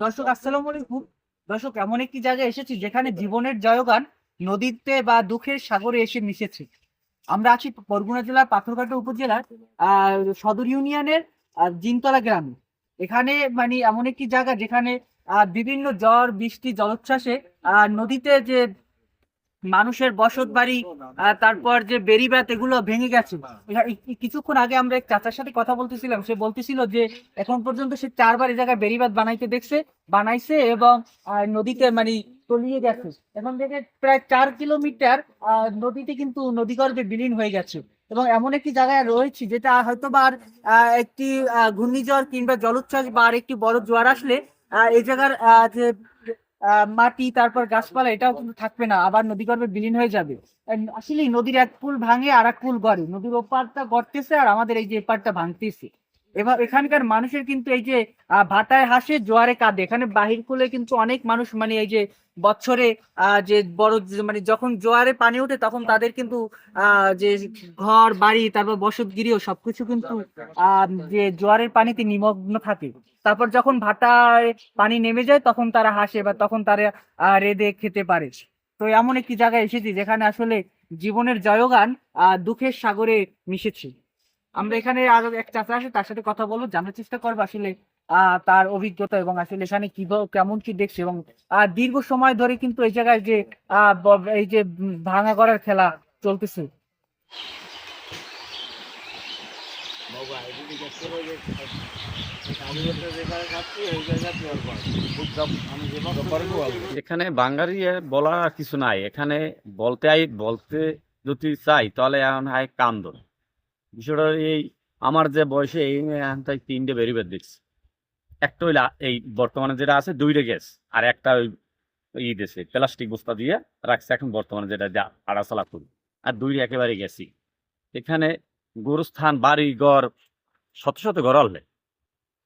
দর্শক আসসালামু আলাইকুম। দর্শক এমন একটি জায়গায় এসেছি যেখানে জীবনের জয়গান নদীতে বা দুঃখের সাগরে এসে মিশেছে। আমরা আছি বরগুনা জেলার পাথরঘাটা উপজেলার সদর ইউনিয়নের জিনতলা গ্রামে। এখানে মানে এমন একটি জায়গা যেখানে বিভিন্ন ঝড় বৃষ্টি জলোচ্ছ্বাসে নদীতে যে মানুষের বসত বাড়ি তারপর যে বেড়িবাঁধ এগুলো ভেঙে গেছে। কিছুক্ষণ আগে আমরা এক চাচার সাথে কথা বলতেছিলাম, সে বলতেছিল যে এখন পর্যন্ত সে 4বার এই জায়গায় বেড়িবাঁধ বানাইছে এবং নদীতে মানে তলিয়ে গেছে। এখন থেকে প্রায় 4 কিলোমিটার নদীতে কিন্তু নদীগর্ভে বিলীন হয়ে গেছে। এবং এমন একটি জায়গায় রয়েছে যেটা হয়তো বা আর একটি ঘূর্ণিঝড় কিংবা জলোচ্ছ্বাস বা আর একটি বড় জোয়ার আসলে এই জায়গার যে মাটি তারপর গাছপালা এটাও কিন্তু থাকবে না, আবার নদীগর্ভে বিলীন হয়ে যাবে। আসলে নদীর এক কুল ভাঙে আর এক কুল গড়ে, নদীর ওপারটা গড়তেছে আর আমাদের এই যে এপারটা ভাঙতেছে। এবার এখানকার মানুষের কিন্তু এই যে ভাটায় হাসে জোয়ারে কাঁদে, এখানে বাহির কুলে কিন্তু অনেক মানুষ মানে এই যে বছরে যে বড় মানে যখন জোয়ারে পানি ওঠে তখন তাদের কিন্তু যে ঘর বাড়ি তারপর বসতগৃহ সবকিছু কিন্তু যে জোয়ারের পানিতে নিমগ্ন থাকে। তারপর যখন ভাটায় পানি নেমে যায় তখন তারা হাসে বা তখন তারা রেঁধে খেতে পারে। তো এমন একটি জায়গায় এসেছি যেখানে আসলে জীবনের জয়গান দুঃখের সাগরে মিশেছে। আমরা এখানে আরো এক চাচা আছে, তার সাথে কথা বলবো, জানার চেষ্টা করবো আসলে তার অভিজ্ঞতা এবং আসলে এখানে কি কেমন কি দেখছে। এবং দীর্ঘ সময় ধরে কিন্তু এই জায়গায় যে এই যে ভাঙা করার খেলা চলতেছে। এখানে বাঙালি বলার আর কিছু নাই। এখানে বলতে যদি চাই তাহলে এখন হয় কান্দন। বিষয়টা এই আমার যে বয়সে এই এখন তাই 3টে বেরিবেদ দেখছি। একটা ওই এই বর্তমানে যেটা আছে 2টে গ্যাস, আর একটা ওই দেশে প্লাস্টিক বস্তা দিয়ে রাখছে এখন বর্তমানে যেটা আড়াচলা করি, আর 2টা একেবারে গেছি। এখানে গোরস্থান বাড়ি ঘর শত শত ঘর আনলে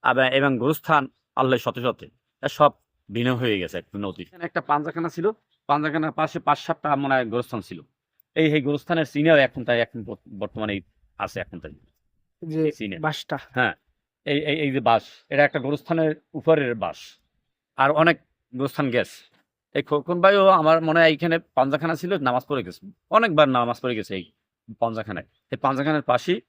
আবার এবং গোরস্থান আল্লাহ শত শতে সব ভিন্ন হয়ে গেছে একটু নদী। এখানে একটা পাঞ্জাখানা ছিল, পাঞ্জাখানার পাশে 5-7টা মনে হয় গোরস্থান ছিল। এই গোরস্থানের সিনেও এখন বর্তমানে আছে এখন তাই যে সিনে বাসটা, হ্যাঁ। এই যে বাস, এটা একটা গোরস্থানের উপরের বাস, আর অনেক গোরস্থান গ্যাস। এই খোকন ভাইও আমার মনে হয় এইখানে পাঞ্জাখানা ছিল, নামাজ পড়ে গেছে, অনেকবার নামাজ পড়ে গেছে এই পাঞ্জাখানায়। এই পাঞ্জাখানার পাশেই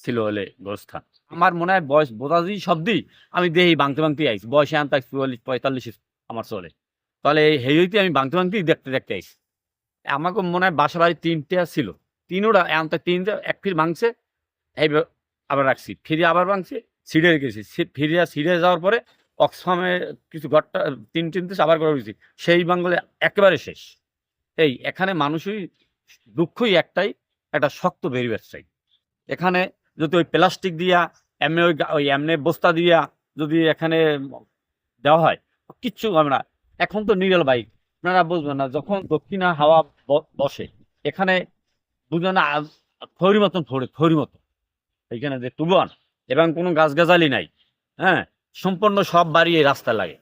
ছিল হলে গোরস্থান। আমার মনে হয় বয়স বোঝাদি শব্দই আমি দেখি ভাঙতে আইছি, বয়সে আনতে 44-45 আমার চলে, তাহলে এই হইতে আমি ভাঙতেই দেখতে আইছি। আমাকে মনে হয় বাসা বাড়ি 3টা ছিল, 3ওটা এমন 3টা এক ফির ভাঙছে, এই আবার রাখছি, ফিরে আবার ভাঙছে, ছিঁড়ে রেখেছি, ছিঁড়ে যাওয়ার পরে অক্সফামে কিছু ঘরটা 3 আবার করে দিয়েছি, সেই বাঙ্গলে একেবারে শেষ। এখানে মানুষই দুঃখই একটাই, একটা শক্ত বেরিবেজ চাই। এখানে যদি ওই প্লাস্টিক দিয়া এমনি ওই এমনি বস্তা দিয়া যদি এখানে দেওয়া হয় কিচ্ছু হবে না। এখন তো নিরেল বাইক, আপনারা বুঝবেন না, যখন দক্ষিণা হাওয়া বসে এখানে বুঝবেন না, খড়ির মতন খড়ির মতন এইখানে যে তুবান এবং কোনো গাছগাছালি নাই, হ্যাঁ, সম্পূর্ণ সব বাড়ি এই রাস্তা লাগে।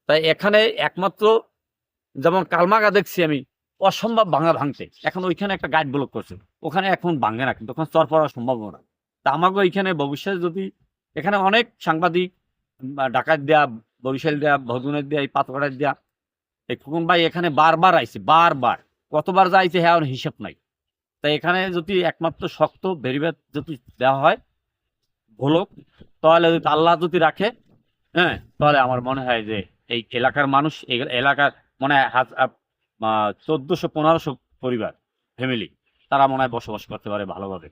তাই এখানে একমাত্র যেমন কালমাগা দেখছি আমি অসম্ভব ভাঙতে, এখন ওইখানে একটা গাইড ব্লক করছে, ওখানে এখন ভাঙে না, কিন্তু ওখানে চর পড়ার সম্ভাবনা। তা আমাকে ওইখানে ভবিষ্যতে যদি এখানে অনেক সাংবাদিক ডাকাত দেয়া, বরিশাল দেয়া, ভদুনের দেয়া, এই পাথরঘাটার দেয়া, এই খোকন ভাই এখানে বারবার আইছে, বারবার কতবার যাইছে হ্যাঁ হিসাব নাই। তাই এখানে যদি একমাত্র শক্ত বেরিবেদ যদি দেওয়া হয় ভোলক, তাহলে যদি আল্লাহ যদি রাখে, হ্যাঁ, তাহলে আমার মনে হয় যে এই এলাকার মানুষ, এই এলাকার মনে হয় 1400-1500 পরিবার ফ্যামিলি, তারা মনে হয় বসবাস করতে পারে ভালোভাবে।